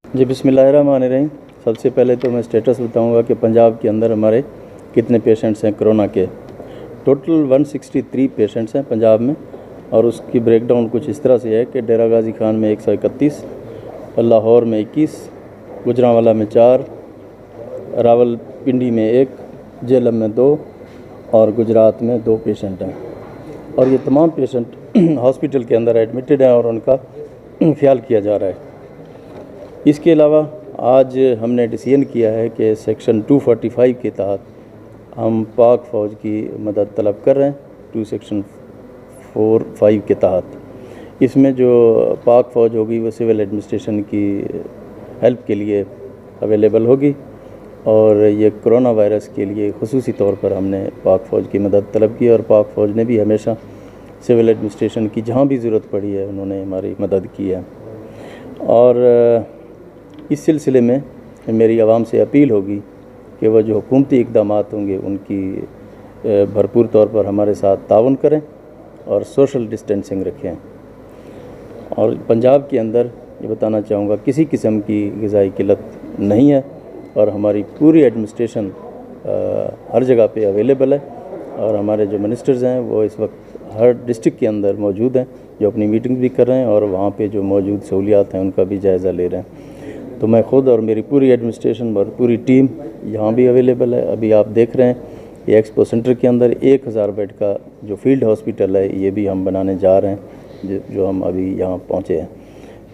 जी बिस्मिल्लाहिर्रहमानिर्रहीम। सबसे पहले तो मैं स्टेटस बताऊंगा कि पंजाब के अंदर हमारे कितने पेशेंट्स हैं कोरोना के। टोटल 163 पेशेंट्स हैं पंजाब में, और उसकी ब्रेकडाउन कुछ इस तरह से है कि डेरा गाजी खान में 131, लाहौर में 21, गुजरांवाला में 4, रावलपिंडी में 1, झेलम में 2 और गुजरात में 2 पेशेंट हैं। और ये तमाम पेशेंट हॉस्पिटल के अंदर एडमिटेड हैं और उनका ख्याल किया जा रहा है। इसके अलावा आज हमने डिसीजन किया है कि सेक्शन 245 के तहत हम पाक फ़ौज की मदद तलब कर रहे हैं। 2 सेक्शन 45 के तहत इसमें जो पाक फ़ौज होगी वो सिविल एडमिनिस्ट्रेशन की हेल्प के लिए अवेलेबल होगी, और ये कोरोना वायरस के लिए खुसूसी तौर पर हमने पाक फ़ौज की मदद तलब की, और पाक फ़ौज ने भी हमेशा सिविल एडमिनिस्ट्रेशन की जहाँ भी ज़रूरत पड़ी है उन्होंने हमारी मदद की है। और इस सिलसिले में मेरी आवाम से अपील होगी कि वह जो हुकूमती इक़दामात होंगे उनकी भरपूर तौर पर हमारे साथ ताउन करें और सोशल डिस्टेंसिंग रखें। और पंजाब के अंदर ये बताना चाहूँगा किसी किस्म की ग़िज़ाई किल्लत नहीं है, और हमारी पूरी एडमिनिस्ट्रेशन हर जगह पे अवेलेबल है, और हमारे जो मिनिस्टर्स हैं वो इस वक्त हर डिस्ट्रिक्ट के अंदर मौजूद हैं, जो अपनी मीटिंग भी कर रहे हैं और वहाँ पे जो मौजूद सहूलियात हैं उनका भी जायज़ा ले रहे हैं। तो मैं ख़ुद और मेरी पूरी एडमिनिस्ट्रेशन और पूरी टीम यहाँ भी अवेलेबल है। अभी आप देख रहे हैं ये एक्सपो सेंटर के अंदर 1000 बेड का जो फील्ड हॉस्पिटल है ये भी हम बनाने जा रहे हैं, जो हम अभी यहाँ पहुँचे हैं।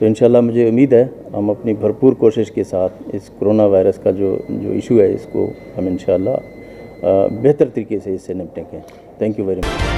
तो इंशाल्लाह मुझे उम्मीद है हम अपनी भरपूर कोशिश के साथ इस कोरोना वायरस का जो इशू है इसको हम इंशाल्लाह बेहतर तरीके से इससे निपटेंगे। Thank you very much.